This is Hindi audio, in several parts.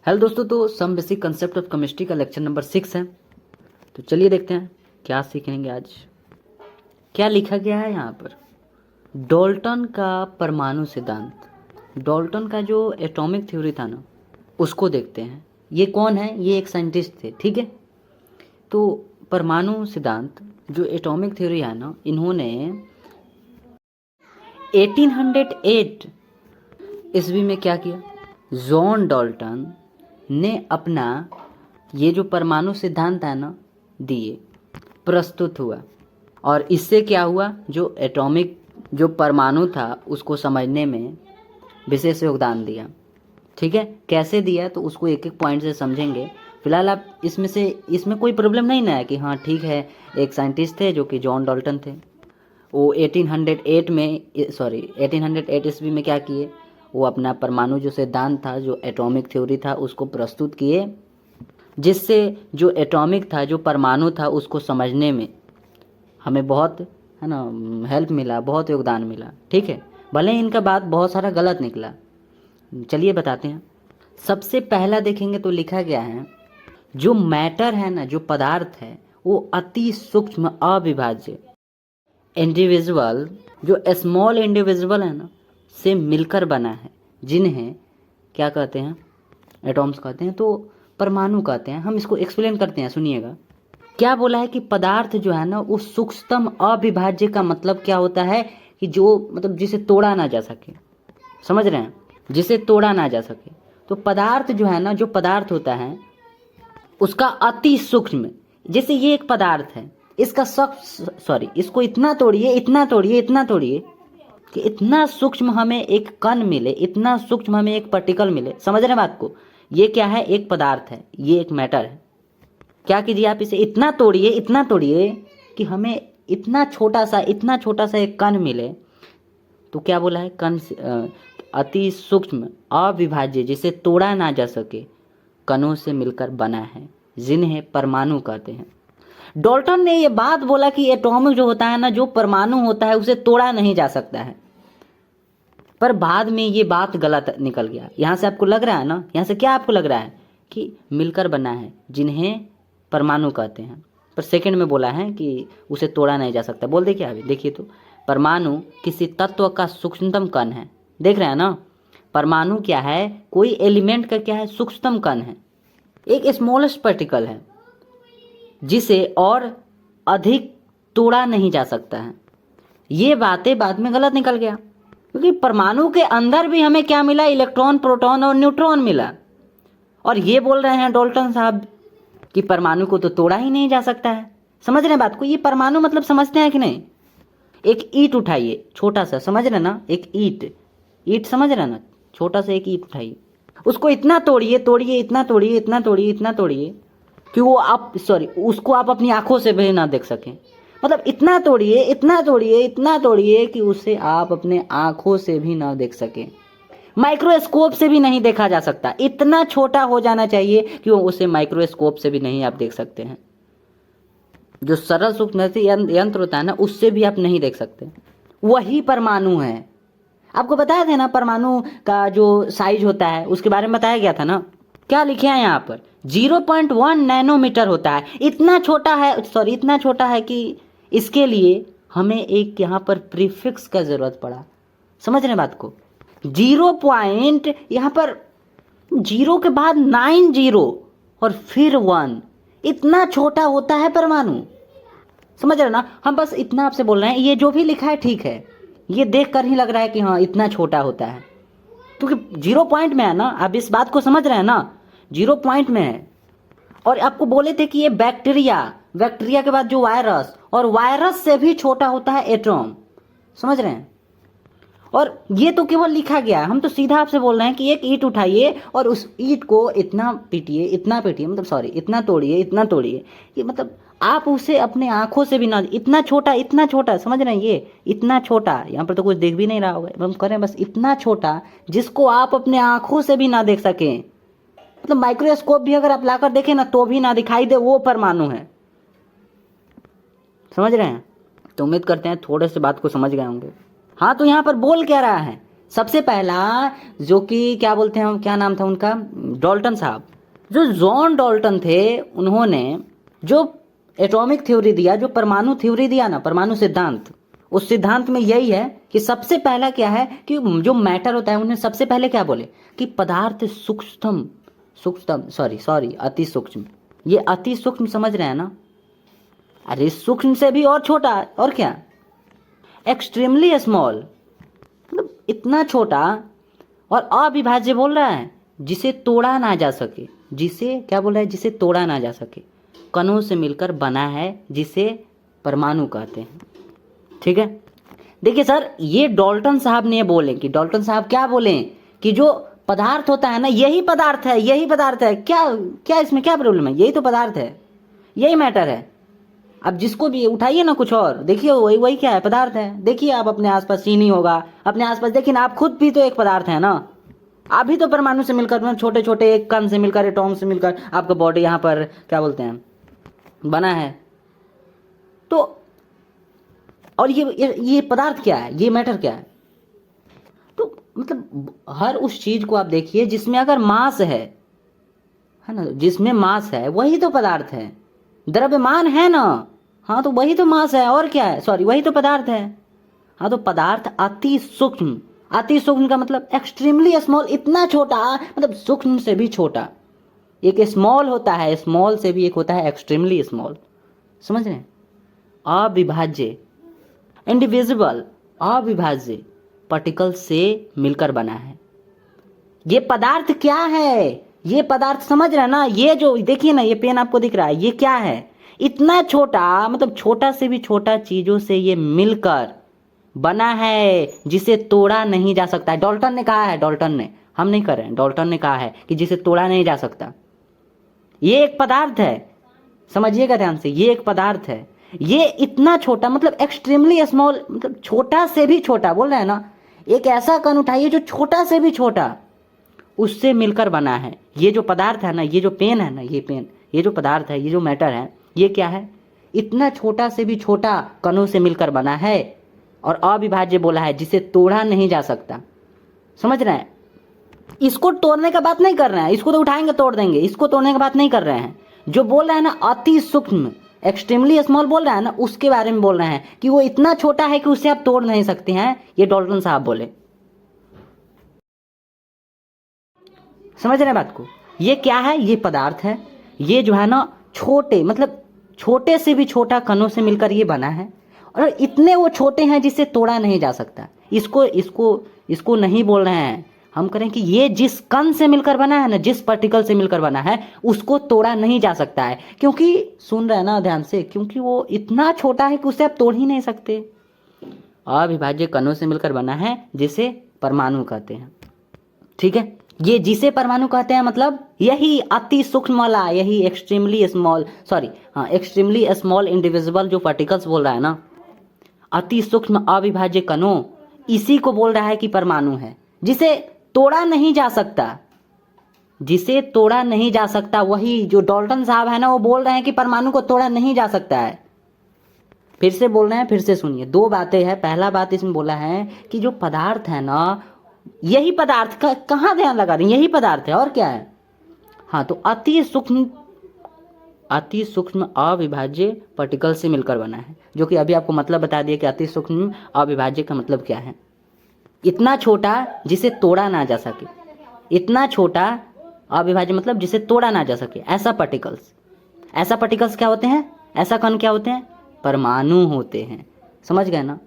हेलो दोस्तों, तो some basic concept of chemistry का लेक्चर नंबर 6 है। तो चलिए देखते हैं क्या सीखेंगे आज। क्या लिखा गया है यहाँ पर, डाल्टन का परमाणु सिद्धांत। डाल्टन का जो एटॉमिक थ्योरी था ना, उसको देखते हैं। ये कौन है? ये एक साइंटिस्ट थे, ठीक है। तो परमाणु सिद्धांत जो एटॉमिक थ्योरी है ना, इन्होंने 1808 ईस्वी में क्या किया, जॉन डाल्टन ने अपना ये जो परमाणु सिद्धांत है ना, दिए, प्रस्तुत हुआ। और इससे क्या हुआ, जो एटॉमिक जो परमाणु था उसको समझने में विशेष योगदान दिया। ठीक है, कैसे दिया तो उसको एक एक पॉइंट से समझेंगे। फिलहाल आप इसमें कोई प्रॉब्लम नहीं ना है कि हाँ ठीक है, एक साइंटिस्ट थे जो कि जॉन डाल्टन थे। वो 1808 ईस्वी में क्या किए, वो अपना परमाणु जो सिद्धांत था, जो एटॉमिक थ्योरी था, उसको प्रस्तुत किए, जिससे जो एटॉमिक था, जो परमाणु था, उसको समझने में हमें बहुत है ना हेल्प मिला, बहुत योगदान मिला। ठीक है, भले ही इनका बात बहुत सारा गलत निकला। चलिए बताते हैं। सबसे पहला देखेंगे तो लिखा गया है, जो मैटर है ना, जो पदार्थ है, वो अति सूक्ष्म अविभाज्य इंडिविजुअल, जो स्मॉल इंडिविजुअल है ना, से मिलकर बना है, जिन्हें क्या कहते हैं, एटॉम्स कहते हैं, तो परमाणु कहते हैं। हम इसको एक्सप्लेन करते हैं, सुनिएगा। क्या बोला है कि पदार्थ जो है ना, वो सूक्ष्मतम अविभाज्य का मतलब क्या होता है कि जो मतलब जिसे तोड़ा ना जा सके। समझ रहे हैं, जिसे तोड़ा ना जा सके। तो पदार्थ जो है ना, जो पदार्थ होता है उसका अति सूक्ष्म, जैसे ये एक पदार्थ है, इसका इसको इतना तोड़िए, इतना तोड़िए, इतना तोड़िए कि इतना सूक्ष्म हमें एक कण मिले, इतना सूक्ष्म हमें एक पार्टिकल मिले। समझ रहे हैं बात को? ये क्या है, एक पदार्थ है, ये एक मैटर है। क्या कीजिए आप, इसे इतना तोड़िए, इतना तोड़िए कि हमें इतना छोटा सा एक कण मिले। तो क्या बोला है, कण अति सूक्ष्म अविभाज्य, जिसे तोड़ा ना जा सके, कणों से मिलकर बना है, जिन्हें परमाणु कहते हैं। डाल्टन ने ये बात बोला कि एटॉमिक जो होता है ना, जो परमाणु होता है, उसे तोड़ा नहीं जा सकता है। पर बाद में ये बात गलत निकल गया। यहाँ से आपको लग रहा है ना, यहाँ से क्या आपको लग रहा है कि मिलकर बना है, जिन्हें परमाणु कहते हैं। पर सेकंड में बोला है कि उसे तोड़ा नहीं जा सकता। बोल दे क्या, अभी देखिए तो, परमाणु किसी तत्व का सूक्ष्मतम कण है। देख रहे हैं ना, परमाणु क्या है, कोई एलिमेंट का क्या है, सूक्ष्मतम कण है, एक स्मॉलेस्ट पार्टिकल है, जिसे और अधिक तोड़ा नहीं जा सकता है। ये बातें बाद में गलत निकल गया, क्योंकि परमाणु के अंदर भी हमें क्या मिला, इलेक्ट्रॉन, प्रोटॉन और न्यूट्रॉन मिला। और ये बोल रहे हैं डाल्टन साहब कि परमाणु को तो तोड़ा ही नहीं जा सकता है। समझ रहे हैं बात को? ये परमाणु मतलब समझते हैं कि नहीं? एक ईंट उठाइए, छोटा सा, समझ रहे ना, एक ईंट समझ रहे ना, छोटा सा एक ईंट उठाइए, उसको इतना तोड़िए, इतना तोड़िए, इतना तोड़िए, इतना तोड़िए कि वो उसको आप अपनी आंखों से भी ना देख सकें। मतलब इतना तोड़िए, इतना तोड़िए, इतना तोड़िए कि उसे आप अपने आंखों से भी ना देख सकें, माइक्रोस्कोप से भी नहीं देखा जा सकता। इतना छोटा हो जाना चाहिए कि वो उसे माइक्रोस्कोप से भी नहीं आप देख सकते हैं। जो सरल सूक्ष्म यंत्र होता है ना, उससे भी आप नहीं देख सकते। वही परमाणु है। आपको बताया था ना, परमाणु का जो साइज होता है उसके बारे में बताया गया था ना। क्या लिखे हैं यहाँ पर, 0.1 नैनोमीटर होता है। इतना छोटा है कि इसके लिए हमें एक यहाँ पर प्रीफिक्स का जरूरत पड़ा। समझ रहे हैं बात को? 0 पॉइंट, यहाँ पर 0 के बाद 9 जीरो और फिर 1, इतना छोटा होता है परमाणु। समझ रहे ना? हम बस इतना आपसे बोल रहे हैं, ये जो भी लिखा है ठीक है, ये देख कर ही लग रहा है कि हाँ इतना छोटा होता है, क्योंकि 0 पॉइंट में है ना। आप इस बात को समझ रहे हैं ना, 0 पॉइंट में है। और आपको बोले थे कि ये बैक्टीरिया के बाद जो वायरस, और वायरस से भी छोटा होता है एटॉम। समझ रहे हैं? और ये तो केवल लिखा गया है, हम तो सीधा आपसे बोल रहे हैं कि एक ईंट उठाइए और उस ईंट को इतना पीटिए, मतलब इतना तोड़िए कि मतलब आप उसे अपने आंखों से भी ना, इतना छोटा, समझ रहे हैं? ये इतना छोटा, यहाँ पर तो कुछ देख भी नहीं रहा होगा, हम करें बस इतना छोटा जिसको आप अपने आंखों से भी ना देख सकें। मतलब माइक्रोस्कोप भी अगर आप लाकर देखें ना, तो भी ना दिखाई दे, वो परमाणु है। समझ रहे हैं? तो उम्मीद करते हैं थोड़े से बात को समझ गए होंगे। हाँ, तो यहाँ पर बोल क्या रहा है, सबसे पहला जो कि क्या बोलते हैं हम, क्या नाम था उनका, डाल्टन साहब, जो जॉन डाल्टन थे, उन्होंने जो एटॉमिक थ्योरी दिया, जो परमाणु थ्योरी दिया ना, परमाणु सिद्धांत, उस सिद्धांत में यही है कि सबसे पहला क्या है कि जो मैटर होता है, उन्हें सबसे पहले क्या बोले कि पदार्थ अति सूक्ष्म। ये अति सूक्ष्म समझ रहे हैं ना? अरे सूक्ष्म से भी और छोटा, और क्या, एक्सट्रीमली स्मॉल, मतलब इतना छोटा और अविभाज्य बोल रहा है, जिसे तोड़ा ना जा सके। जिसे क्या बोल रहा है? जिसे तोड़ा ना जा सके, कणों से मिलकर बना है, जिसे परमाणु कहते हैं। ठीक है, देखिए सर, ये डाल्टन साहब ने बोले कि डाल्टन साहब क्या बोले कि जो पदार्थ होता है ना, यही पदार्थ है, यही पदार्थ है। क्या क्या इसमें क्या प्रॉब्लम है? यही तो पदार्थ है, यही मैटर है। अब जिसको भी उठाइए ना कुछ और, देखिए वही वही क्या है? पदार्थ है। देखिए आप अपने आसपास, चीनी होगा अपने आसपास, देखिए ना, आप खुद भी तो एक पदार्थ है ना। आप भी तो परमाणु से मिलकर, छोटे छोटे एक कण से मिलकर, एटॉम से मिलकर आपका बॉडी यहाँ पर क्या बोलते हैं बना है। तो और ये पदार्थ क्या है? ये मैटर क्या है? तो मतलब हर उस चीज को आप देखिए जिसमें अगर मास है ना, जिसमें मास है वही तो पदार्थ है। द्रव्यमान है ना, हाँ तो वही तो मास है, और क्या है? सॉरी, वही तो पदार्थ है। हाँ तो पदार्थ अति सूक्ष्म, अति सूक्ष्म का मतलब एक्सट्रीमली स्मॉल, इतना छोटा, मतलब सूक्ष्म से भी छोटा। एक स्मॉल होता है, स्मॉल से भी एक होता है एक्सट्रीमली स्मॉल, समझ रहे हैं? अविभाज्य, इंडिविजिबल, अविभाज्य पार्टिकल से मिलकर बना है। ये पदार्थ क्या है? ये पदार्थ समझ रहे हैं ना? ये जो देखिए ना, ये पेन आपको दिख रहा है, ये क्या है? इतना छोटा, मतलब छोटा से भी छोटा चीजों से ये मिलकर बना है, जिसे तोड़ा नहीं जा सकता है। डाल्टन ने कहा है, डाल्टन ने, हम नहीं कर रहे हैं, डाल्टन ने कहा है कि जिसे तोड़ा नहीं जा सकता। ये एक पदार्थ है, समझिएगा ध्यान से, ये एक पदार्थ है। ये इतना छोटा, मतलब एक्सट्रीमली स्मॉल, मतलब छोटा से भी छोटा बोल रहे हैं ना। एक ऐसा कण उठाइए जो छोटा से भी छोटा, उससे मिलकर बना है। ये जो पदार्थ है ना, ये जो पेन है ना, ये पेन, ये जो पदार्थ है, ये जो मैटर है, ये क्या है? इतना छोटा से भी छोटा कणों से मिलकर बना है, और अविभाज्य बोला है, जिसे तोड़ा नहीं जा सकता। समझ रहे हैं? इसको तोड़ने का बात नहीं कर रहे हैं, इसको तो उठाएंगे तोड़ देंगे, इसको तोड़ने की बात नहीं कर रहे हैं। जो बोल रहे हैं ना अति सूक्ष्म, एक्सट्रीमली स्मॉल बोल रहा है ना, उसके बारे में बोल रहे हैं कि वो इतना छोटा है कि उसे आप तोड़ नहीं सकते हैं। ये डाल्टन साहब बोले, समझ रहे हैं बात को? ये क्या है? ये पदार्थ है। ये जो है ना छोटे, मतलब छोटे से भी छोटा कणों से मिलकर ये बना है, और इतने वो छोटे हैं जिसे तोड़ा नहीं जा सकता। इसको इसको इसको नहीं बोल रहे हैं हम, करें कि ये जिस कण से मिलकर बना है ना, जिस पार्टिकल से मिलकर बना है, उसको तोड़ा नहीं जा सकता है। क्योंकि सुन रहे हैं ना ध्यान से, क्योंकि वो इतना छोटा है कि उसे आप तोड़ ही नहीं सकते। अविभाज्य कणों से मिलकर बना है, जिसे परमाणु कहते हैं। ठीक है, ये जिसे परमाणु कहते हैं मतलब यही अति सूक्ष्म वाला, यही extremely small, extremely small indivisible जो पार्टिकल्स बोल रहा है ना, अति सूक्ष्म अविभाज्य कणों, इसी को बोल रहा है कि परमाणु है, जिसे तोड़ा नहीं जा सकता। जिसे तोड़ा नहीं जा सकता, वही जो डाल्टन साहब है ना, वो बोल रहे हैं कि परमाणु को तोड़ा नहीं जा सकता है। फिर से बोल रहे हैं, फिर से सुनिए, दो बातें हैं। पहला बात इसमें बोला है कि जो पदार्थ है ना, यही पदार्थ का, कहाँ ध्यान लगा रहे हैं? यही पदार्थ है, और क्या है? हाँ तो अति सूक्ष्म अविभाज्य पार्टिकल से मिलकर बना है, जो कि अभी आपको मतलब बता दिया कि अति सूक्ष्म अविभाज्य का मतलब क्या है। इतना छोटा जिसे तोड़ा ना जा सके, इतना छोटा अविभाज्य मतलब जिसे तोड़ा ना जा सके, ऐसा पार्टिकल्स क्या होते हैं? ऐसा कण क्या होते हैं? परमाणु होते हैं। समझ गए ना?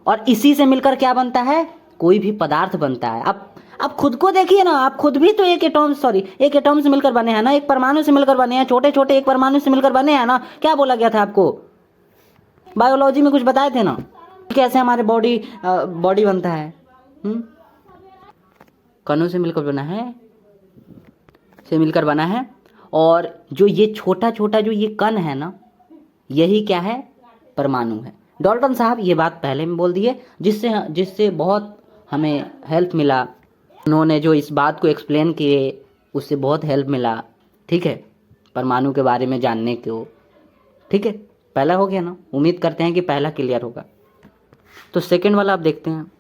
और इसी से मिलकर क्या बनता है? कोई भी पदार्थ बनता है। आप खुद को देखिए ना, आप खुद भी तो एक एटॉम से मिलकर बने हैं ना, एक परमाणु से मिलकर बने हैं, छोटे छोटे एक परमाणु से मिलकर बने हैं ना। क्या बोला गया था आपको? बायोलॉजी में कुछ बताए थे ना, कैसे हमारे बॉडी बनता है। कणों से मिलकर बना है, और जो ये छोटा छोटा जो ये कण है ना, यही क्या है? परमाणु है। डाल्टन साहब ये बात पहले में बोल दिए, जिससे बहुत हमें हेल्प मिला। उन्होंने जो इस बात को एक्सप्लेन किए, उससे बहुत हेल्प मिला। ठीक है, परमाणु के बारे में जानने को। ठीक है, पहला हो गया ना, उम्मीद करते हैं कि पहला क्लियर होगा। तो सेकंड वाला आप देखते हैं।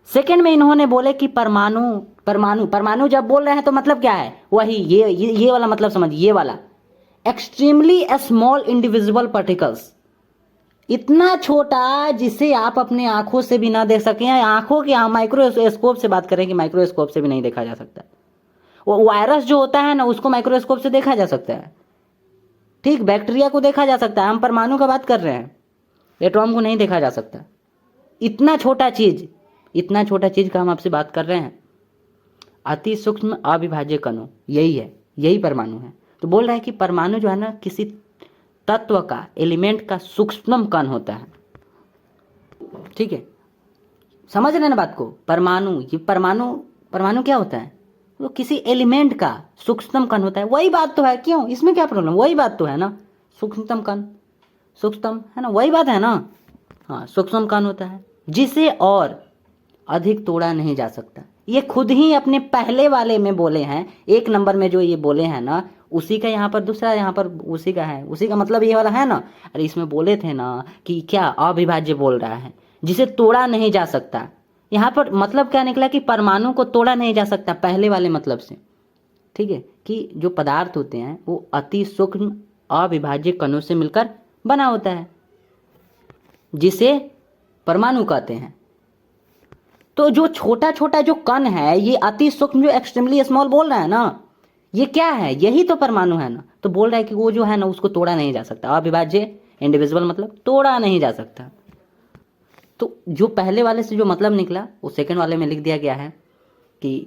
सेकंड में इन्होंने बोले कि परमाणु परमाणु परमाणु जब बोल रहे हैं तो मतलब क्या है, वही ये वाला मतलब समझिए, ये वाला एक्सट्रीमली स्मॉल इंडिविजुअल पार्टिकल्स, इतना छोटा जिसे आप अपने आंखों से भी ना देख सकें, आंखों के माइक्रोस्कोप से बात करें कि माइक्रोस्कोप से भी नहीं देखा जा सकता। वो वायरस जो होता है ना उसको माइक्रोस्कोप से देखा जा सकता है, ठीक, बैक्टीरिया को देखा जा सकता है, हम परमाणु का बात कर रहे हैं, एटॉम को नहीं देखा जा सकता। इतना छोटा चीज का हम आपसे बात कर रहे हैं, अति सूक्ष्म अविभाज्य कणों, यही है, यही परमाणु है। तो बोल रहा है कि परमाणु जो है ना किसी तत्व का, एलिमेंट का सूक्ष्मतम कण होता है, ठीक है, समझ रहे हैं ना बात को। परमाणु, ये परमाणु क्या होता है, वो किसी एलिमेंट का सूक्ष्मतम कण होता है, वही बात तो है, क्यों इसमें क्या प्रॉब्लम, वही बात तो है ना, सूक्ष्मतम कण, सूक्ष्मतम है ना, वही बात है ना, हाँ सूक्ष्म कण होता है जिसे और अधिक तोड़ा नहीं जा सकता। ये खुद ही अपने पहले वाले में बोले हैं, 1 नंबर में जो ये बोले हैं ना, उसी का यहाँ पर दूसरा, यहाँ पर उसी का है, उसी का मतलब ये वाला है ना। अरे इसमें बोले थे ना कि क्या अविभाज्य बोल रहा है, जिसे तोड़ा नहीं जा सकता। यहाँ पर मतलब क्या निकला कि परमाणु को तोड़ा नहीं जा सकता, पहले वाले मतलब से, ठीक है, कि जो पदार्थ होते हैं वो अति सूक्ष्म अविभाज्य कणों से मिलकर बना होता है, जिसे परमाणु कहते हैं। तो जो छोटा छोटा जो कण है, ये अति सूक्ष्म, जो एक्सट्रीमली स्मॉल बोल रहा है ना, ये क्या है, यही तो परमाणु है ना। तो बोल रहा है कि वो जो है ना उसको तोड़ा नहीं जा सकता, अविभाज्य, इंडिविजुअल मतलब तोड़ा नहीं जा सकता। तो जो पहले वाले से जो मतलब निकला वो सेकंड वाले में लिख दिया गया है कि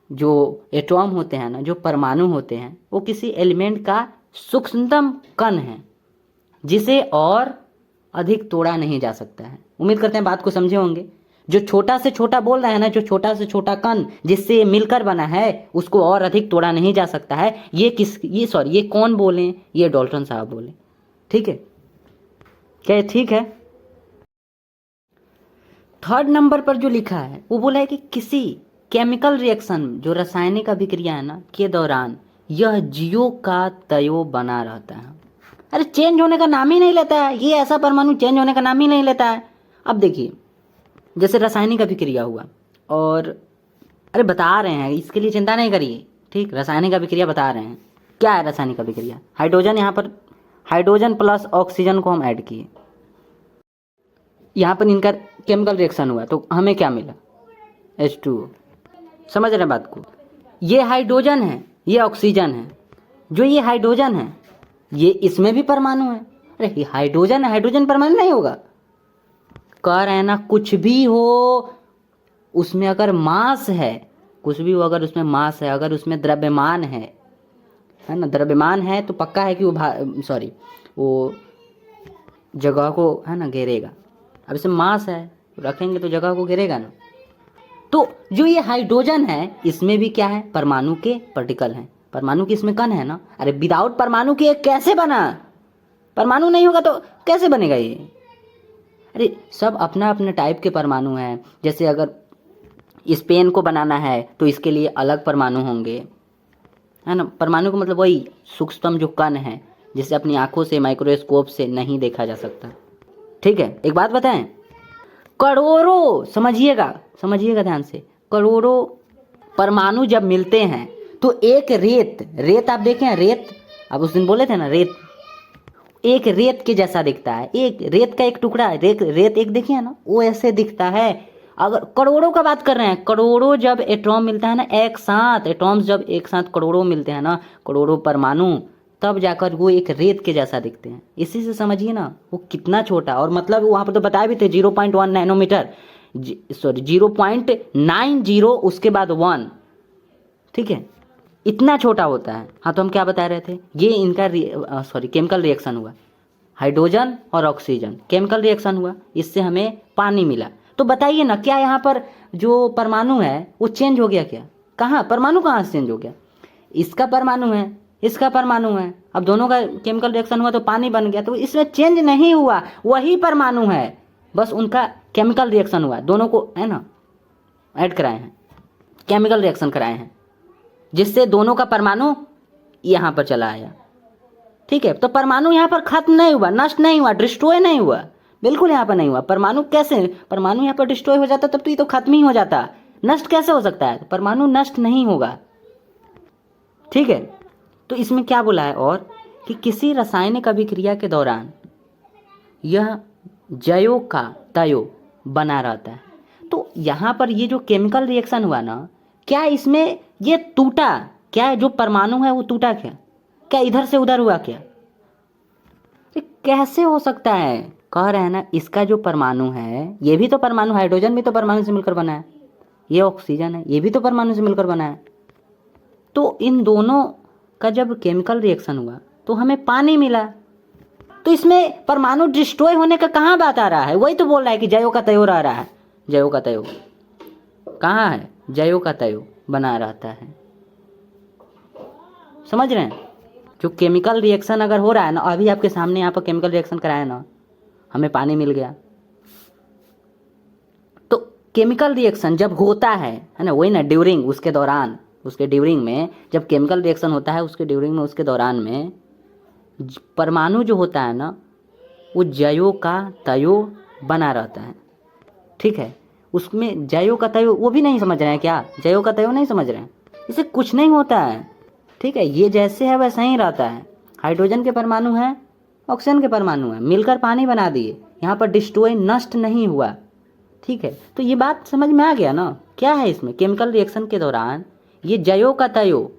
जो एटॉम होते हैं ना, जो परमाणु होते हैं, वो किसी एलिमेंट का सूक्ष्मतम कण है जिसे और अधिक तोड़ा नहीं जा सकता है। उम्मीद करते हैं बात को समझे होंगे। जो छोटा से छोटा बोल रहा है ना, जो छोटा से छोटा कण जिससे मिलकर बना है, उसको और अधिक तोड़ा नहीं जा सकता है। ये कौन बोले, ये डाल्टन साहब बोले, ठीक है, क्या ये ठीक है। थर्ड नंबर पर जो लिखा है वो बोला है कि किसी केमिकल रिएक्शन, जो रासायनिक अभिक्रिया है ना, के दौरान यह जियो का तयो बना रहता है। अरे चेंज होने का नाम ही नहीं लेता है, ये ऐसा परमाणु चेंज होने का नाम ही नहीं लेता है। अब देखिए, जैसे रासायनिक अभिक्रिया हुआ, और अरे बता रहे हैं, इसके लिए चिंता नहीं करिए, ठीक, रासायनिक अभिक्रिया बता रहे हैं। क्या है रासायनिक अभिक्रिया, हाइड्रोजन, यहाँ पर हाइड्रोजन प्लस ऑक्सीजन को हम ऐड किए, यहाँ पर इनका केमिकल रिएक्शन हुआ तो हमें क्या मिला, H2O। समझ रहे हैं बात को। ये हाइड्रोजन है, ये ऑक्सीजन है, जो ये हाइड्रोजन है ये इसमें भी परमाणु है। अरे ये हाइड्रोजन है, हाइड्रोजन परमाणु नहीं होगा, कह रहे हैं ना, कुछ भी हो उसमें अगर मास है, कुछ भी हो अगर उसमें मास है, अगर उसमें द्रव्यमान है ना, द्रव्यमान है तो पक्का है कि वो जगह को है ना घेरेगा। अब इसमें मास है, रखेंगे तो जगह को घेरेगा ना। तो जो ये हाइड्रोजन है, इसमें भी क्या है, परमाणु के पार्टिकल हैं, परमाणु की इसमें कण है ना। अरे विदाउट परमाणु के कैसे बना, परमाणु नहीं होगा तो कैसे बनेगा ये। अरे सब अपना अपना टाइप के परमाणु हैं। जैसे अगर इस पेन को बनाना है तो इसके लिए अलग परमाणु होंगे, है ना। परमाणु का मतलब वही सूक्ष्मतम जो कण है, जिसे अपनी आंखों से, माइक्रोस्कोप से नहीं देखा जा सकता, ठीक है। एक बात बताएं, करोड़ों, समझिएगा ध्यान से, करोड़ों परमाणु जब मिलते हैं तो एक रेत आप देखें, रेत आप उस दिन बोले थे ना, रेत एक रेत के जैसा दिखता है, एक रेत का एक टुकड़ा, रेत एक देखिए ना, वो ऐसे दिखता है। अगर करोड़ों का बात कर रहे हैं, करोड़ों जब एटॉम मिलता है ना एक साथ, एटॉम्स जब एक साथ करोड़ों मिलते हैं ना, करोड़ों परमाणु, तब जाकर वो एक रेत के जैसा दिखते हैं। इसी से समझिए ना वो कितना छोटा, और मतलब वहाँ पर तो बताए भी थे 0.1 नैनोमीटर, 0.90 उसके बाद 1, ठीक है, इतना छोटा होता है। हाँ तो हम क्या बता रहे थे, ये इनका केमिकल रिएक्शन हुआ, हाइड्रोजन और ऑक्सीजन केमिकल रिएक्शन हुआ, इससे हमें पानी मिला। तो बताइए ना, क्या यहाँ पर जो परमाणु है वो चेंज हो गया क्या, कहाँ परमाणु कहाँ से चेंज हो गया, इसका परमाणु है, इसका परमाणु है, अब दोनों का केमिकल रिएक्शन हुआ तो पानी बन गया, तो इसमें चेंज नहीं हुआ, वही परमाणु है, बस उनका केमिकल रिएक्शन हुआ, दोनों को है ना ऐड कराए हैं, केमिकल रिएक्शन कराए हैं, जिससे दोनों का परमाणु यहाँ पर चला आया, ठीक है। तो परमाणु यहाँ पर खत्म नहीं हुआ, नष्ट नहीं हुआ, डिस्ट्रॉय नहीं हुआ, बिल्कुल यहाँ पर नहीं हुआ। परमाणु कैसे, परमाणु यहाँ पर डिस्ट्रॉय हो जाता तब तो ये तो खत्म ही हो जाता, नष्ट कैसे हो सकता है, परमाणु नष्ट नहीं होगा। ठीक है, तो इसमें क्या बोला है और कि किसी रासायनिक अभिक्रिया के दौरान यह जयो का तयो बना रहता है। तो यहाँ पर ये जो केमिकल रिएक्शन हुआ ना, क्या इसमें ये टूटा, क्या जो परमाणु है वो टूटा, क्या इधर से उधर हुआ क्या, कैसे हो सकता है। कह रहे हैं ना, इसका जो परमाणु है, ये भी तो परमाणु, हाइड्रोजन भी तो परमाणु से मिलकर बना है, ये ऑक्सीजन है, ये भी तो परमाणु से मिलकर बना है। तो इन दोनों का जब केमिकल रिएक्शन हुआ तो हमें पानी मिला। तो इसमें परमाणु डिस्ट्रॉय होने का कहाँ बात आ रहा है, वही तो बोल रहा है कि जयो का तयो रह रहा है। जयो का तयो कहाँ है, जयो का तयो बना रहता है। समझ रहे हैं, जो केमिकल रिएक्शन अगर हो रहा है ना, अभी आपके सामने यहाँ पर केमिकल रिएक्शन कराया ना, हमें पानी मिल गया। तो केमिकल रिएक्शन जब होता है ना, वही ना, ड्यूरिंग, उसके दौरान, उसके ड्यूरिंग में जब केमिकल रिएक्शन होता है, उसके ड्यूरिंग में, उसके दौरान में परमाणु जो होता है ना, वो जयो का तयो बना रहता है। ठीक है, उसमें जयो का तयो वो भी नहीं समझ रहे हैं क्या, जयो का तयो नहीं समझ रहे हैं, इससे कुछ नहीं होता है। ठीक है, ये जैसे है वैसा ही रहता है। हाइड्रोजन के परमाणु हैं, ऑक्सीजन के परमाणु हैं, मिलकर पानी बना दिए, यहाँ पर डिस्ट्रॉय, नष्ट नहीं हुआ। ठीक है, तो ये बात समझ में आ गया ना, क्या है इसमें, केमिकल रिएक्शन के दौरान ये जयो का तयो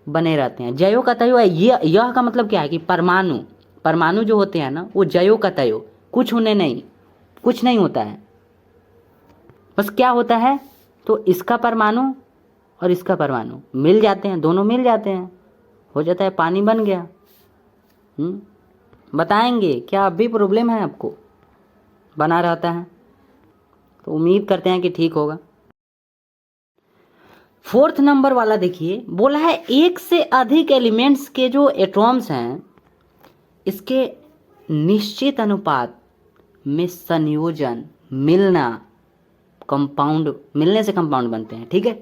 बने रहते हैं। जयो का तयो है, यह का मतलब क्या है कि परमाणु जो होते हैं ना, वो जयो का तयो, कुछ होने नहीं, कुछ नहीं होता है, बस क्या होता है, तो इसका परमाणु और इसका परमाणु मिल जाते हैं, दोनों मिल जाते हैं, हो जाता है पानी बन गया। बताएंगे क्या अब भी प्रॉब्लम है आपको, बना रहता है, तो उम्मीद करते हैं कि ठीक होगा। 4th नंबर वाला देखिए, बोला है एक से अधिक एलिमेंट्स के जो एटॉम्स हैं, इसके निश्चित अनुपात में संयोजन, मिलना, कंपाउंड, मिलने से कंपाउंड बनते हैं। ठीक है,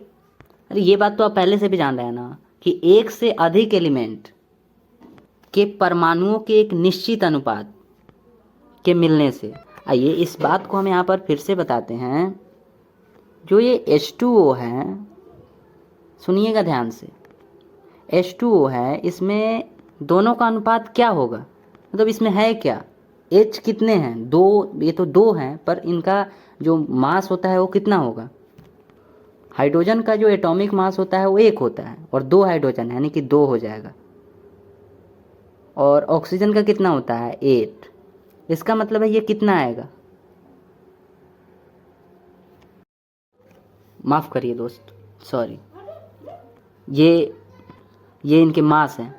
अरे ये बात तो आप पहले से भी जान रहे हैं ना, कि एक से अधिक एलिमेंट के परमाणुओं के एक निश्चित अनुपात के मिलने से। आइए इस बात को हम यहाँ पर फिर से बताते हैं। जो ये H2O है, सुनिएगा ध्यान से, H2O है, इसमें दोनों का अनुपात क्या होगा, मतलब इसमें है क्या, H कितने हैं, 2, ये तो 2 हैं, पर इनका जो मास होता है वो कितना होगा। हाइड्रोजन का जो एटॉमिक मास होता है वो 1 होता है, और 2 हाइड्रोजन यानी कि 2 हो जाएगा। और ऑक्सीजन का कितना होता है, 8। इसका मतलब है ये कितना आएगा, माफ़ करिए दोस्त, सॉरी, ये इनके मास हैं।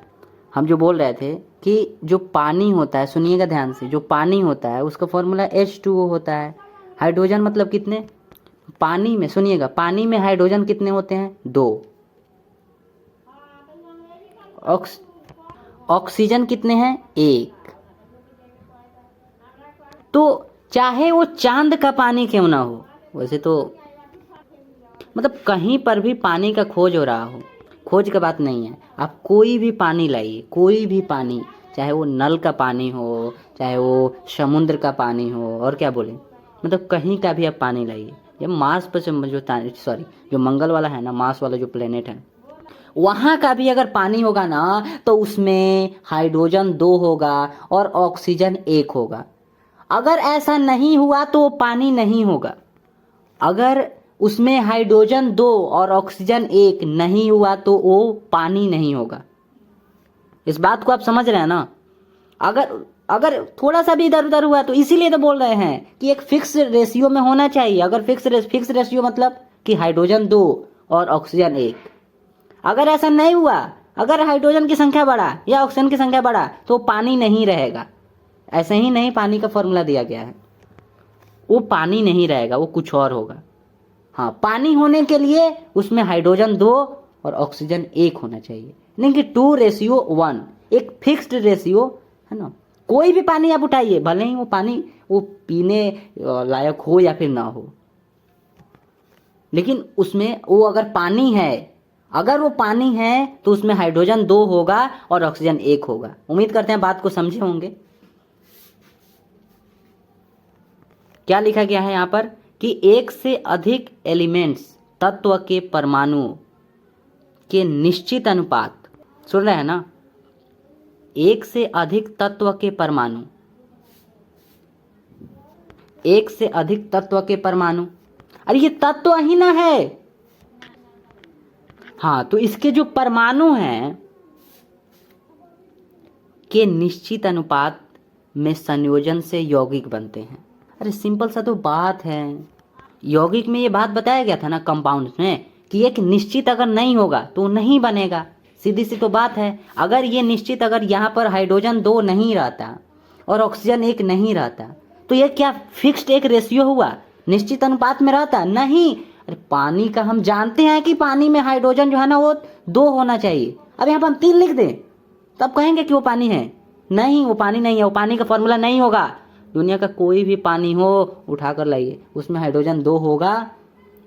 हम जो बोल रहे थे कि जो पानी होता है, सुनिएगा ध्यान से, जो पानी होता है उसका फॉर्मूला H2O होता है। हाइड्रोजन मतलब कितने, पानी में, सुनिएगा, पानी में हाइड्रोजन कितने होते हैं, 2। ऑक्सीजन कितने हैं, 1। तो चाहे वो चांद का पानी क्यों ना हो, वैसे तो मतलब कहीं पर भी पानी का खोज हो रहा हो, खोज का बात नहीं है, आप कोई भी पानी लाइए, कोई भी पानी, चाहे वो नल का पानी हो, चाहे वो समुद्र का पानी हो, और क्या बोले, मतलब कहीं का भी आप पानी लाइए। ये मार्स पर जो मंगल वाला है ना, मार्स वाला जो प्लेनेट है, वहाँ का भी अगर पानी होगा ना, तो उसमें हाइड्रोजन 2 होगा और ऑक्सीजन 1 होगा। अगर ऐसा नहीं हुआ तो वो पानी नहीं होगा। अगर उसमें हाइड्रोजन 2 और ऑक्सीजन 1 नहीं हुआ तो वो पानी नहीं होगा। इस बात को आप समझ रहे हैं ना। अगर थोड़ा सा भी इधर उधर हुआ तो इसीलिए तो बोल रहे हैं कि एक फिक्स रेशियो में होना चाहिए। अगर फिक्स रेशियो मतलब कि हाइड्रोजन 2 और ऑक्सीजन 1। अगर ऐसा नहीं हुआ, अगर हाइड्रोजन की संख्या बढ़ा या ऑक्सीजन की संख्या बढ़ा तो पानी नहीं रहेगा। ऐसे ही नहीं पानी का फॉर्मूला दिया गया है, वो पानी नहीं रहेगा, वो कुछ और होगा। हाँ, पानी होने के लिए उसमें हाइड्रोजन 2 और ऑक्सीजन 1 होना चाहिए, नहीं कि 2:1, एक फिक्स्ड रेशियो है ना। कोई भी पानी आप उठाइए, भले ही वो पानी वो पीने लायक हो या फिर ना हो, लेकिन उसमें वो अगर पानी है, अगर वो पानी है तो उसमें हाइड्रोजन 2 होगा और ऑक्सीजन 1 होगा। उम्मीद करते हैं बात को समझे होंगे। क्या लिखा गया है यहाँ पर कि एक से अधिक एलिमेंट्स तत्व के परमाणुओं के निश्चित अनुपात, सुन रहे हैं ना, एक से अधिक तत्व के परमाणु, एक से अधिक तत्व के परमाणु, अरे ये तत्व ही ना है। हाँ, तो इसके जो परमाणु हैं के निश्चित अनुपात में संयोजन से यौगिक बनते हैं। अरे सिंपल सा तो बात है, यौगिक में ये बात बताया गया था ना कंपाउंड में कि एक निश्चित अगर नहीं होगा तो नहीं बनेगा, सीधी सी तो बात है। अगर ये निश्चित, अगर यहाँ पर हाइड्रोजन 2 नहीं रहता और ऑक्सीजन 1 नहीं रहता तो ये क्या फिक्स्ड एक रेशियो हुआ, निश्चित अनुपात में रहता? नहीं। अरे पानी का हम जानते हैं कि पानी में हाइड्रोजन जो है ना वो 2 होना चाहिए। अब यहाँ पर हम 3 लिख दें तब कहेंगे कि वो पानी है? नहीं, वो पानी नहीं है, वो पानी का फॉर्मूला नहीं होगा। दुनिया का कोई भी पानी हो उठा कर लाइए, उसमें हाइड्रोजन 2 होगा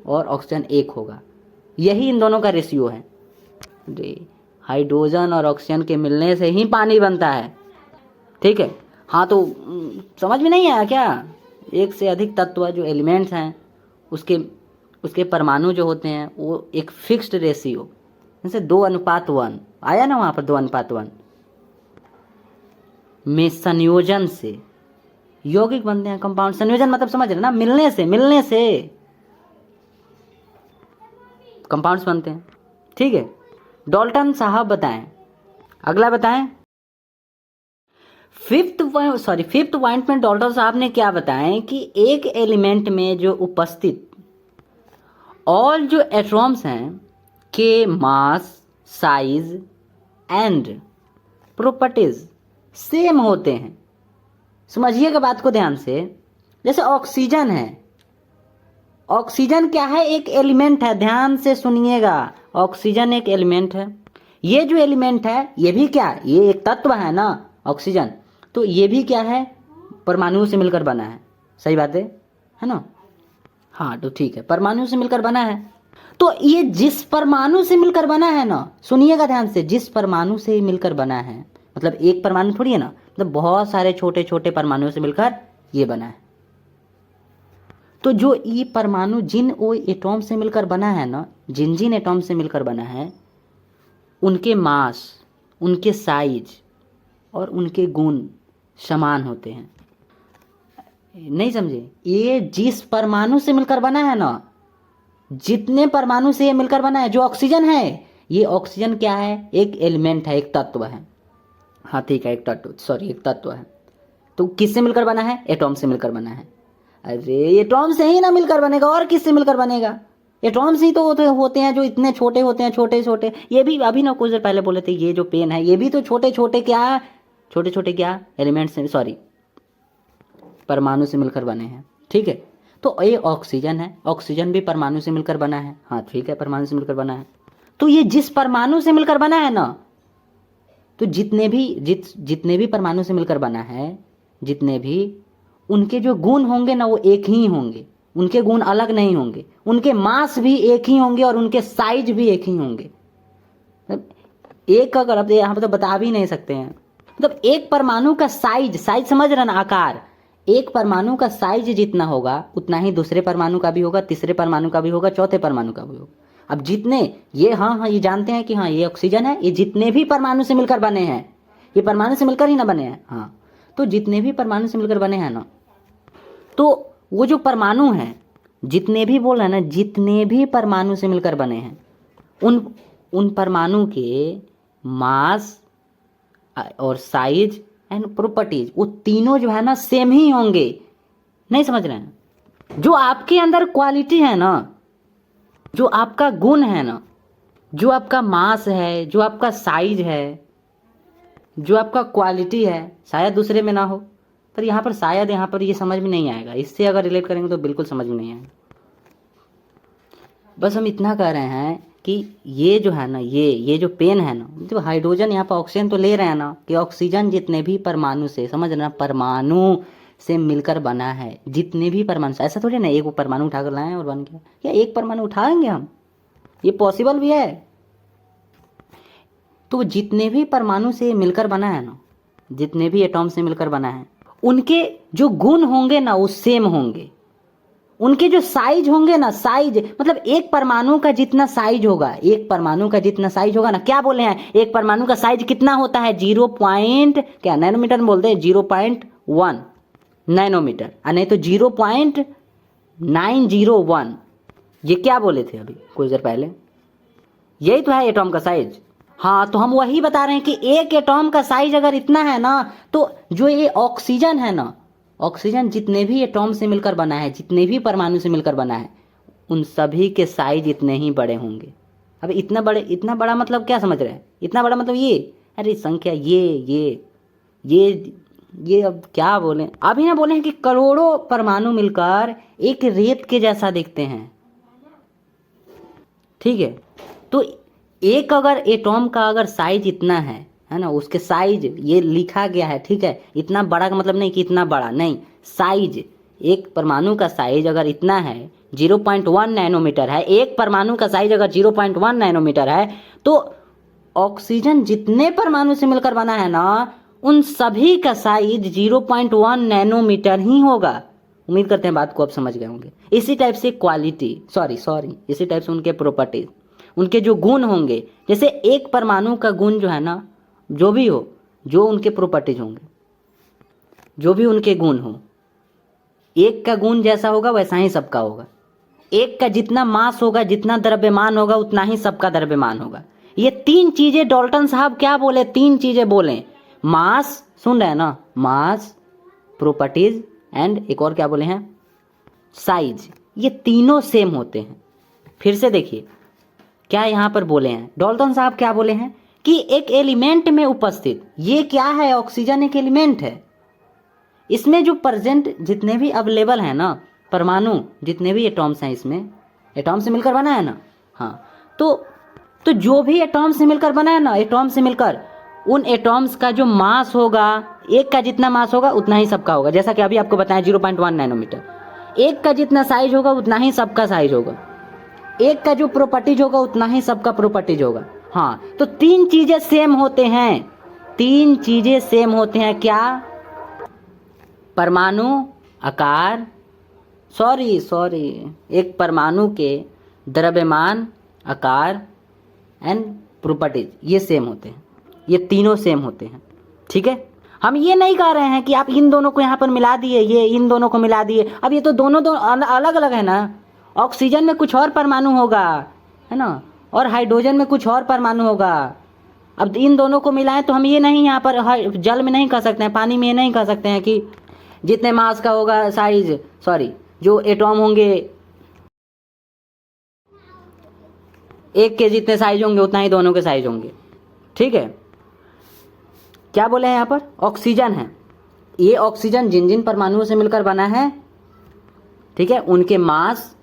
और ऑक्सीजन 1 होगा, यही इन दोनों का रेशियो है। हाइड्रोजन और ऑक्सीजन के मिलने से ही पानी बनता है, ठीक है। हाँ, तो समझ में नहीं आया क्या? एक से अधिक तत्व जो एलिमेंट्स हैं उसके परमाणु जो होते हैं वो एक फिक्स्ड रेशियो, जैसे 2:1 आया ना वहाँ पर, 2:1 में संयोजन से यौगिक बनते हैं, कंपाउंड। संयोजन मतलब समझ रहे ना, मिलने से कंपाउंड्स बनते हैं, ठीक है। डाल्टन साहब बताएं, अगला बताएं। फिफ्थ पॉइंट में डाल्टन साहब ने क्या बताएं कि एक एलिमेंट में जो उपस्थित ऑल जो एटॉम्स हैं के मास, साइज एंड प्रॉपर्टीज सेम होते हैं। समझिएगा बात को ध्यान से। जैसे ऑक्सीजन है, ऑक्सीजन क्या है? एक एलिमेंट है, ध्यान से सुनिएगा। ऑक्सीजन एक एलिमेंट है। ये जो एलिमेंट है ये भी क्या, ये एक तत्व है ना ऑक्सीजन, तो ये भी क्या है? परमाणुओं से मिलकर बना है। सही बात है ना? हाँ, तो ठीक है, परमाणु से मिलकर बना है। तो ये जिस परमाणु से मिलकर बना है ना, सुनिएगा ध्यान से, जिस परमाणु से मिलकर बना है, मतलब एक परमाणु थोड़ी है ना, मतलब बहुत सारे छोटे छोटे परमाणुओं से मिलकर ये बना है। तो जो ये परमाणु जिन वो एटॉम से मिलकर बना है ना, जिन एटॉम से मिलकर बना है, उनके मास, उनके साइज और उनके गुण समान होते हैं। नहीं समझे? ये जिस परमाणु से मिलकर बना है ना, जितने परमाणु से ये मिलकर बना है, जो ऑक्सीजन है, ये ऑक्सीजन क्या है? एक एलिमेंट है, एक तत्व है। हाँ ठीक है, एक तत्व है। तो किससे मिलकर बना है? एटॉम से मिलकर बना है। अरे एटॉम से ही ना मिलकर बनेगा, और किससे मिलकर बनेगा? एटॉम्स ही तो होते हैं जो इतने छोटे होते हैं, छोटे छोटे। ये भी अभी ना कुछ देर पहले बोले थे, ये जो पेन है ये भी तो छोटे छोटे क्या एलिमेंट्स से, परमाणु से मिलकर बने हैं, ठीक है। तो ये ऑक्सीजन है, ऑक्सीजन भी परमाणु से मिलकर बना है। हाँ ठीक है, परमाणु से मिलकर बना है। तो ये जिस परमाणु से मिलकर बना है ना, तो जितने भी परमाणु से मिलकर बना है, जितने भी, उनके जो गुण होंगे ना वो एक ही होंगे, उनके गुण अलग नहीं होंगे। उनके मास भी एक ही होंगे और उनके साइज भी एक ही होंगे। एक अगर अब यहाँ पर तो बता भी नहीं सकते हैं, मतलब एक परमाणु का साइज समझ रहे ना, आकार, एक परमाणु का साइज जितना होगा उतना ही दूसरे परमाणु का भी होगा, तीसरे परमाणु का भी होगा, चौथे परमाणु का भी होगा। अब जितने ये ये जानते हैं कि हाँ ये ऑक्सीजन है, ये जितने भी परमाणु से मिलकर बने हैं, ये परमाणु से मिलकर ही ना बने हैं। हाँ, तो जितने भी परमाणु से मिलकर बने हैं ना, तो वो जो परमाणु हैं, जितने भी बोल रहे हैं ना, जितने भी परमाणु से मिलकर बने हैं, उन परमाणु के मास और साइज एंड प्रॉपर्टीज, वो तीनों जो है ना सेम ही होंगे। नहीं समझ रहे हैं? जो आपके अंदर क्वालिटी है ना, जो आपका गुण है ना, जो आपका मास है, जो आपका साइज है, जो आपका क्वालिटी है, शायद दूसरे में ना हो, पर यहाँ पर शायद यहाँ पर ये समझ में नहीं आएगा। इससे अगर रिलेट करेंगे तो बिल्कुल समझ में नहीं आएगा। बस हम इतना कह रहे हैं कि ये जो है ना, ये जो पेन है ना, जो हाइड्रोजन यहाँ पर ऑक्सीजन तो ले रहे हैं ना, कि ऑक्सीजन जितने भी परमाणु से, समझ रहे ना, परमाणु से मिलकर बना है, जितने भी परमाणु से, ऐसा थोड़ी ना एक परमाणु उठाकर लाए और बन गया, या एक परमाणु उठाएंगे हम, ये पॉसिबल भी है। तो जितने भी परमाणु से मिलकर बना है ना, जितने भी एटॉम से मिलकर बना है, उनके जो गुण होंगे ना वो सेम होंगे, उनके जो साइज होंगे ना, साइज मतलब एक परमाणु का जितना साइज होगा, एक परमाणु का जितना साइज होगा ना, क्या बोले हैं, एक परमाणु का साइज कितना होता है, 0 पॉइंट क्या नैनोमीटर में बोलते हैं, 0.1 नैनोमीटर, नहीं तो 0.901। ये क्या बोले थे अभी कुछ देर पहले, यही तो है एटॉम का साइज। हाँ, तो हम वही बता रहे हैं कि एक एटॉम का साइज अगर इतना है ना, तो जो ये ऑक्सीजन है ना, ऑक्सीजन जितने भी एटॉम से मिलकर बना है, जितने भी परमाणु से मिलकर बना है, उन सभी के साइज इतने ही बड़े होंगे। अब इतना बड़ा मतलब क्या समझ रहे हैं, इतना बड़ा मतलब ये, अरे संख्या ये अब क्या बोले, अभी ना बोले हैं कि करोड़ों परमाणु मिलकर एक रेत के जैसा दिखते हैं, ठीक है। तो एक अगर एटॉम का अगर साइज इतना है ना, उसके साइज ये लिखा गया है, ठीक है। इतना बड़ा का मतलब नहीं कि इतना बड़ा नहीं, साइज, एक परमाणु का साइज अगर इतना है 0.1 नैनोमीटर है, एक परमाणु का साइज अगर 0.1 नैनोमीटर है, तो ऑक्सीजन जितने परमाणु से मिलकर बना है ना, उन सभी का साइज 0.1 नैनोमीटर ही होगा। उम्मीद करते हैं बात को आप समझ गए होंगे। इसी टाइप से क्वालिटी, इसी टाइप से उनके प्रॉपर्टीज, उनके जो गुण होंगे, जैसे एक परमाणु का गुण जो है ना, जो भी हो, जो उनके प्रॉपर्टीज होंगे, जो भी उनके गुण हो, एक का गुण जैसा होगा वैसा ही सबका होगा। एक का जितना मास होगा, जितना द्रव्यमान होगा, उतना ही सबका द्रव्यमान होगा। ये तीन चीजें डाल्टन साहब क्या बोले, तीन चीजें बोले, मास, सुन रहे हैं ना, मास, प्रॉपर्टीज एंड एक और क्या बोले हैं, साइज। ये तीनों सेम होते हैं। फिर से देखिए क्या यहां पर बोले हैं डाल्टन साहब, क्या बोले हैं कि एक एलिमेंट में उपस्थित, ये क्या है, ऑक्सीजन एक एलिमेंट है, इसमें जो प्रेजेंट जितने भी अवेलेबल हैं ना परमाणु, जितने भी एटॉम्स हैं, इसमें एटॉम से मिलकर बना है ना, हाँ, तो जो भी एटॉम से मिलकर बना है ना, एटॉम से मिलकर उन एटॉम्स का जो मास होगा, एक का जितना मास होगा उतना ही सबका होगा। जैसा कि अभी आपको बताया 0.1 नैनोमीटर, एक का जितना साइज होगा उतना ही सबका साइज होगा, एक का जो प्रॉपर्टीज होगा उतना ही सबका प्रॉपर्टीज होगा। हाँ, तो तीन चीजें सेम होते हैं, तीन चीजें सेम होते हैं, क्या, परमाणु आकार, एक परमाणु के द्रव्यमान, आकार एंड प्रॉपर्टीज, ये सेम होते हैं, ये तीनों सेम होते हैं, ठीक है। हम ये नहीं कह रहे हैं कि आप इन दोनों को यहाँ पर मिला दिए, ये इन दोनों को मिला दिए, अब ये तो दोनों अलग अलग है ना, ऑक्सीजन में कुछ और परमाणु होगा, है ना, और हाइड्रोजन में कुछ और परमाणु होगा। अब इन दोनों को मिलाएं तो हम ये नहीं यहाँ पर जल में नहीं कह सकते हैं, पानी में ये नहीं कह सकते हैं कि जितने मास का होगा साइज, जो एटॉम होंगे एक के जितने साइज होंगे उतना ही दोनों के साइज होंगे, ठीक है। क्या बोले हैं यहाँ पर, ऑक्सीजन है, ये ऑक्सीजन जिन जिन परमाणुओं से मिलकर बना है, ठीक है, उनके मास,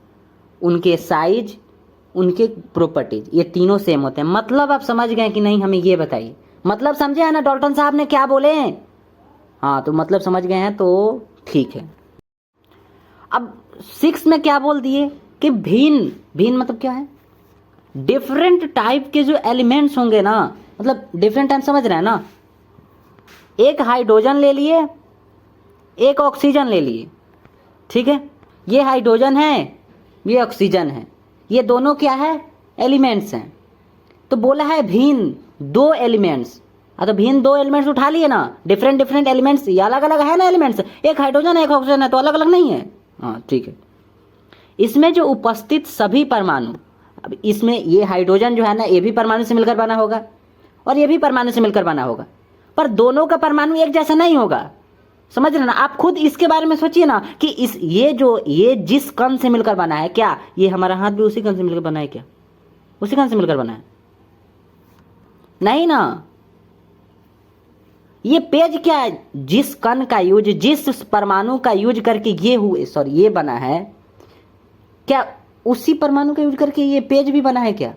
उनके साइज, उनके प्रॉपर्टीज, ये तीनों सेम होते हैं। मतलब आप समझ गए कि नहीं, हमें ये बताइए, मतलब समझे हैं ना डाल्टन साहब ने क्या बोले हैं, हाँ, तो मतलब समझ गए हैं तो ठीक है। अब 6 में क्या बोल दिए कि भिन्न मतलब क्या है, डिफरेंट टाइप के जो एलिमेंट्स होंगे ना, मतलब डिफरेंट टाइप, समझ रहे हैं ना, एक हाइड्रोजन ले लिए, एक ऑक्सीजन ले लिए, ठीक है, ये हाइड्रोजन है, ये ऑक्सीजन है, ये दोनों क्या है, एलिमेंट्स हैं। तो बोला है भिन्न दो एलिमेंट्स, तो भिन्न दो एलिमेंट्स उठा लिए ना, डिफरेंट एलिमेंट्स, ये अलग अलग है ना एलिमेंट्स, एक हाइड्रोजन है एक ऑक्सीजन है, तो अलग अलग नहीं है, हाँ ठीक है। इसमें जो उपस्थित सभी परमाणु, अब इसमें ये हाइड्रोजन जो है ना, ये भी परमाणु से मिलकर बना होगा और ये भी परमाणु से मिलकर बना होगा, पर दोनों का परमाणु एक जैसा नहीं होगा, समझ रहे ना। आप खुद इसके बारे में सोचिए ना कि ये जिस कण से मिलकर बना है, क्या ये हमारा हाथ भी उसी कण से मिलकर बना है, क्या उसी कण से मिलकर बना है, नहीं ना। ये पेज क्या है, जिस कण का यूज, जिस परमाणु का यूज करके ये बना है, क्या उसी परमाणु का यूज करके ये पेज भी बना है, क्या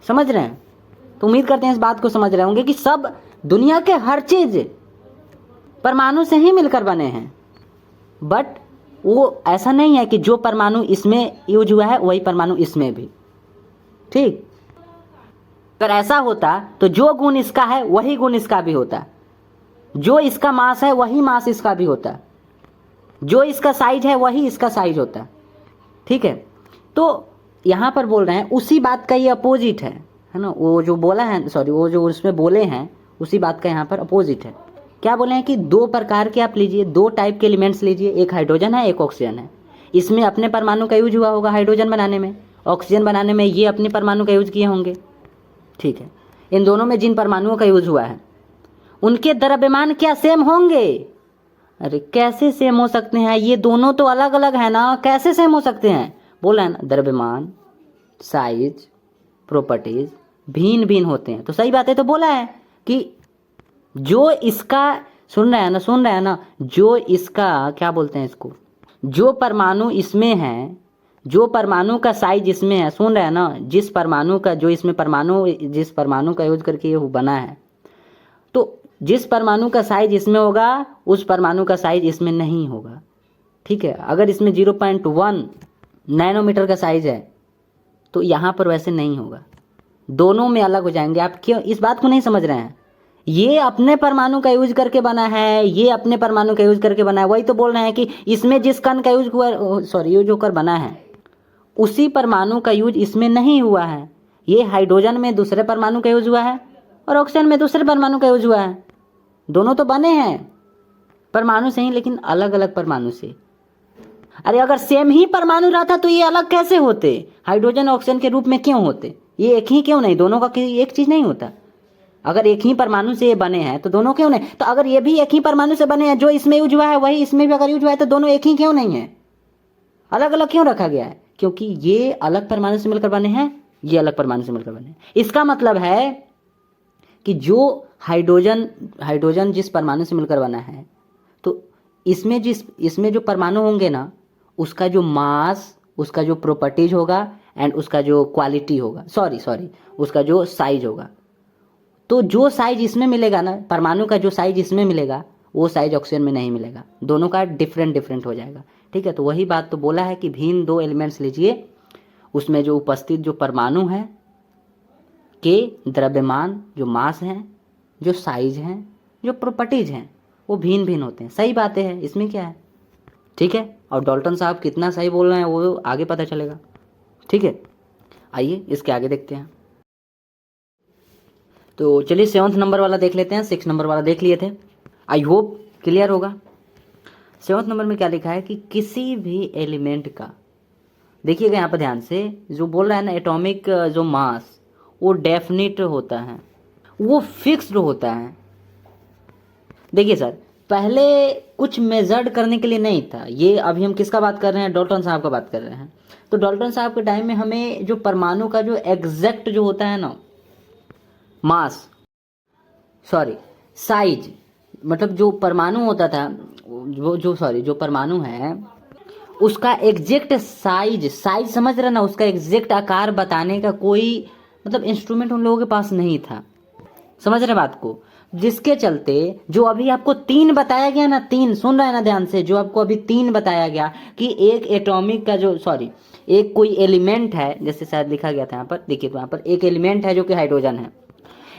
समझ रहे हैं। तो उम्मीद करते हैं इस बात को समझ रहे होंगे कि सब दुनिया के हर चीज परमाणु से ही मिलकर बने हैं, बट वो ऐसा नहीं है कि जो परमाणु इसमें यूज हुआ है वही परमाणु इसमें भी, ठीक। अगर ऐसा होता तो जो गुण इसका है वही गुण इसका भी होता, जो इसका मास है वही मास इसका भी होता है, जो इसका साइज है वही इसका साइज होता है, ठीक है। तो यहाँ पर बोल रहे हैं उसी बात का ये अपोजिट है ना, वो जो बोला है, सॉरी, वो जो उसमें बोले हैं उसी बात का यहाँ पर अपोजिट है। क्या बोले हैं कि दो प्रकार के आप लीजिए, दो टाइप के एलिमेंट्स लीजिए, एक हाइड्रोजन है एक ऑक्सीजन है। इसमें अपने परमाणु का यूज हुआ होगा हाइड्रोजन बनाने में, ऑक्सीजन बनाने में ये अपने परमाणु का यूज किए होंगे, ठीक है। इन दोनों में जिन परमाणुओं का यूज हुआ है उनके द्रव्यमान क्या सेम होंगे? अरे कैसे सेम हो सकते हैं, ये दोनों तो अलग अलग है ना, कैसे सेम हो सकते हैं? बोला है ना, द्रव्यमान, साइज, प्रॉपर्टीज भिन्न भिन्न होते हैं। तो सही बात है, तो बोला है कि जो इसका, सुन रहे हैं ना, जो इसका क्या बोलते हैं इसको, जो परमाणु इसमें है, जो परमाणु का साइज इसमें है, सुन रहे हैं ना, जिस परमाणु का, जो इसमें परमाणु, जिस परमाणु का यूज करके ये बना है, तो जिस परमाणु का साइज इसमें होगा उस परमाणु का साइज इसमें नहीं होगा, ठीक है। अगर इसमें 0.1 नैनोमीटर का साइज है तो यहाँ पर वैसे नहीं होगा, दोनों में अलग हो जाएंगे। आप क्यों इस बात को नहीं समझ रहे हैं? ये अपने परमाणु का यूज करके बना है, ये अपने परमाणु का यूज करके बना है, वही तो बोल रहे हैं कि इसमें जिस कण का यूज हुआ, सॉरी, यूज होकर बना है उसी परमाणु का यूज इसमें नहीं हुआ है। ये हाइड्रोजन में दूसरे परमाणु का यूज हुआ है और ऑक्सीजन में दूसरे परमाणु का यूज हुआ है। दोनों तो बने हैं परमाणु से ही, लेकिन अलग अलग परमाणु से। अरे अगर सेम ही परमाणु रहता तो ये अलग कैसे होते? हाइड्रोजन ऑक्सीजन के रूप में क्यों होते? ये एक ही क्यों नहीं? दोनों का एक चीज नहीं होता। अगर एक ही परमाणु से ये बने हैं तो दोनों क्यों नहीं? तो अगर ये भी एक ही परमाणु से बने हैं, जो इसमें यूज हुआ है वही इसमें भी अगर यूज हुआ है, तो दोनों एक ही क्यों नहीं है? अलग अलग क्यों रखा गया है? क्योंकि ये अलग परमाणु से मिलकर बने हैं, ये अलग परमाणु से मिलकर बने हैं। इसका मतलब है कि जो हाइड्रोजन जिस परमाणु से मिलकर बना है, तो इसमें जो परमाणु होंगे ना, उसका जो मास, उसका जो प्रॉपर्टीज होगा एंड उसका जो क्वालिटी होगा, सॉरी उसका जो साइज होगा, तो जो साइज इसमें मिलेगा ना, परमाणु का जो साइज इसमें मिलेगा वो साइज ऑक्सीजन में नहीं मिलेगा, दोनों का डिफरेंट हो जाएगा, ठीक है। तो वही बात तो बोला है कि भिन्न दो एलिमेंट्स लीजिए, उसमें जो उपस्थित जो परमाणु है के द्रव्यमान, जो मास हैं, जो साइज हैं, जो प्रॉपर्टीज हैं, वो भिन्न भिन्न होते हैं। सही बातें हैं, इसमें क्या है, ठीक है। और डॉल्टन साहब कितना सही बोल रहे हैं वो आगे पता चलेगा, ठीक है। आइए इसके आगे देखते हैं। तो चलिए 7 नंबर वाला देख लेते हैं, 6 नंबर वाला देख लिए थे, आई होप क्लियर होगा। 7 नंबर में क्या लिखा है कि किसी भी एलिमेंट का, देखिएगा यहाँ पर ध्यान से, जो बोल रहा है ना, एटॉमिक जो मास वो डेफिनिट होता है, वो फिक्स्ड होता है। देखिए सर, पहले कुछ मेजर्ड करने के लिए नहीं था, ये अभी हम किसका बात कर रहे हैं? डाल्टन साहब का बात कर रहे हैं। तो डाल्टन साहब के टाइम में हमें जो परमाणु का जो एग्जैक्ट जो होता है ना, मास, सॉरी साइज, मतलब जो परमाणु होता था, जो परमाणु है उसका एग्जैक्ट साइज समझ रहे ना, उसका एग्जैक्ट आकार बताने का कोई मतलब इंस्ट्रूमेंट उन लोगों के पास नहीं था, समझ रहे बात को। जिसके चलते जो अभी आपको 3 बताया गया ना, 3, सुन रहे हैं ना ध्यान से, जो आपको अभी 3 बताया गया कि एक एटॉमिक का जो, सॉरी, एक कोई एलिमेंट है, जैसे शायद लिखा गया था यहाँ पर, देखिए तो यहाँ पर एक एलिमेंट है जो कि हाइड्रोजन है।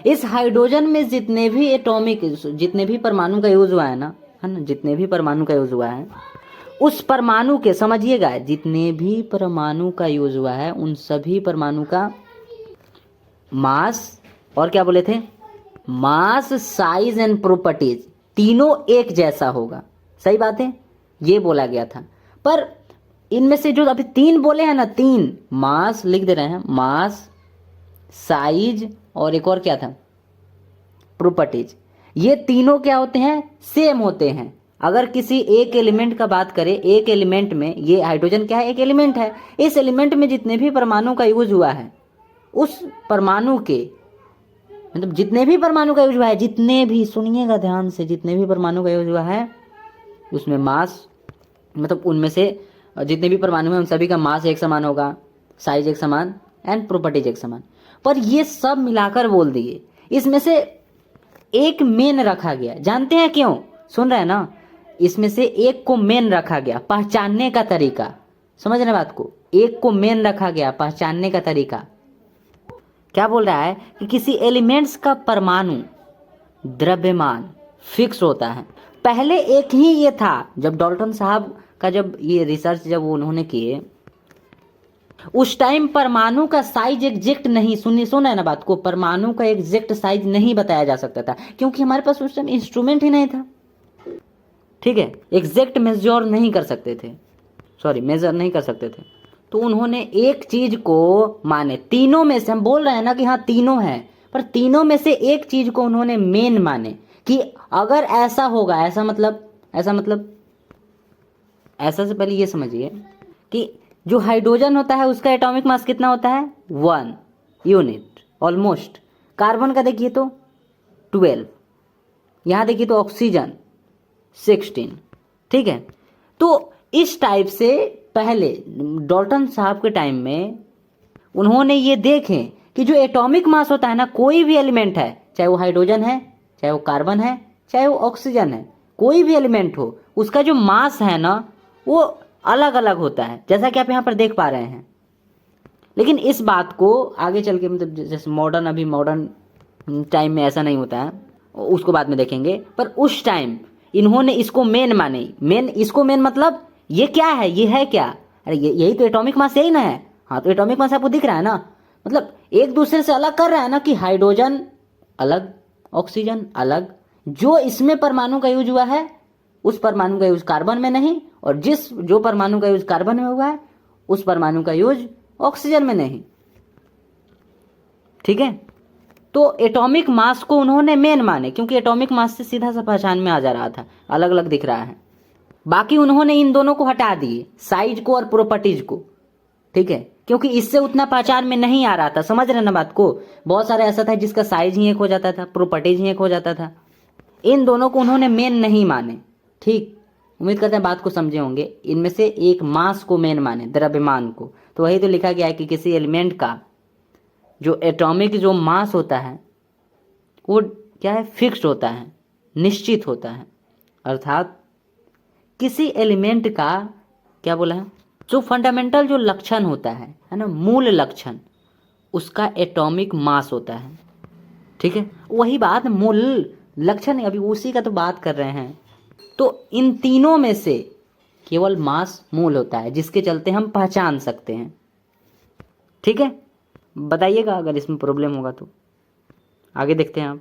इस हाइड्रोजन में जितने भी परमाणु का यूज हुआ है ना, जितने भी परमाणु का यूज हुआ है, उस परमाणु के, समझिएगा, जितने भी परमाणु का यूज हुआ है उन सभी परमाणु का मास, और क्या बोले थे, मास, साइज एंड प्रॉपर्टीज तीनों एक जैसा होगा। सही बात है, ये बोला गया था। पर इनमें से जो अभी 3 बोले हैं ना, 3 मास लिख दे रहे हैं, मास, साइज और एक और क्या था, प्रॉपर्टीज, ये तीनों क्या होते हैं? सेम होते हैं। अगर किसी एक एलिमेंट का बात करें, एक एलिमेंट में, ये हाइड्रोजन क्या है? एक एलिमेंट है। इस एलिमेंट में जितने भी परमाणु का यूज हुआ है, उस परमाणु के, मतलब जितने भी परमाणु का यूज हुआ है, जितने भी, सुनिएगा ध्यान से, जितने भी परमाणु का यूज हुआ है उसमें मास, मतलब उनमें से जितने भी परमाणु हैं उन सभी का मास एक समान होगा, साइज एक समान एंड प्रॉपर्टीज एक समान। पर ये सब मिलाकर बोल दिए, इसमें से एक मेन रखा गया। जानते हैं क्यों? सुन रहे हैं ना, इसमें से एक को मेन रखा गया, पहचानने का तरीका, समझ रहे बात को, एक को मेन रखा गया, पहचानने का तरीका। क्या बोल रहा है कि किसी एलिमेंट्स का परमाणु द्रव्यमान फिक्स होता है। पहले एक ही ये था, जब डाल्टन साहब का जब ये रिसर्च जब उन्होंने किए, उस टाइम परमाणु का साइज एग्जैक्ट नहीं, सुना है ना बात को, परमाणु का एग्जैक्ट साइज नहीं बताया जा सकता था, क्योंकि हमारे पास उस टाइम इंस्ट्रूमेंट ही नहीं था। ठीक है, एग्जैक्ट मेजर नहीं कर सकते थे, मेजर नहीं कर सकते थे। तो उन्होंने एक चीज को माने, तीनों में से, हम बोल रहे हैं ना कि हाँ तीनों हैं, पर तीनों में से एक चीज को उन्होंने मेन माने कि अगर ऐसा होगा, ऐसा मतलब ऐसा से पहले ये समझिए कि जो हाइड्रोजन होता है उसका एटॉमिक मास कितना होता है, 1 यूनिट ऑलमोस्ट। कार्बन का देखिए तो 12, यहाँ देखिए तो ऑक्सीजन 16। ठीक है, तो इस टाइप से पहले डाल्टन साहब के टाइम में उन्होंने ये देखे कि जो एटॉमिक मास होता है ना, कोई भी एलिमेंट है, चाहे वो हाइड्रोजन है, चाहे वो कार्बन है, चाहे वो ऑक्सीजन है, कोई भी एलिमेंट हो, उसका जो मास है ना वो अलग अलग होता है, जैसा कि आप यहाँ पर देख पा रहे हैं। लेकिन इस बात को आगे चल के, मतलब जैसे अभी मॉडर्न टाइम में ऐसा नहीं होता है, उसको बाद में देखेंगे, पर उस टाइम इन्होंने इसको मेन माने। इसको मेन मतलब ये क्या है, ये है क्या, अरे यही तो एटॉमिक मास, यही ना है। हाँ, तो एटॉमिक मास आपको दिख रहा है ना, मतलब एक दूसरे से अलग कर रहा है ना, कि हाइड्रोजन अलग, ऑक्सीजन अलग, जो इसमें परमाणु का यूज हुआ है उस परमाणु का यूज कार्बन में नहीं, और जो परमाणु का यूज कार्बन में हुआ है उस परमाणु का यूज ऑक्सीजन में नहीं। ठीक है, तो एटॉमिक मास को उन्होंने मेन माने, क्योंकि एटॉमिक मास से सीधा सा पहचान में आ जा रहा था, अलग अलग दिख रहा है। बाकी उन्होंने इन दोनों को हटा दिए, साइज को और प्रॉपर्टीज को। ठीक है, क्योंकि इससे उतना पहचान में नहीं आ रहा था, समझ रहे ना बात को। बहुत सारे ऐसा था जिसका साइज ही एक हो जाता था, प्रॉपर्टीज ही एक हो जाता था। इन दोनों को उन्होंने मेन नहीं माने। ठीक, उम्मीद करते हैं बात को समझे होंगे। इनमें से एक मास को मेन माने, द्रव्यमान को। तो वही तो लिखा गया है कि किसी एलिमेंट का जो एटॉमिक जो मास होता है वो क्या है, फिक्स्ड होता है, निश्चित होता है। अर्थात किसी एलिमेंट का क्या बोला है, जो फंडामेंटल जो लक्षण होता है ना, मूल लक्षण, उसका एटॉमिक मास होता है। ठीक है, वही बात, मूल लक्षण, अभी उसी का तो बात कर रहे हैं। तो इन तीनों में से केवल मास मूल होता है, जिसके चलते हम पहचान सकते हैं। ठीक है, बताइएगा अगर इसमें प्रॉब्लम होगा तो। आगे देखते हैं आप।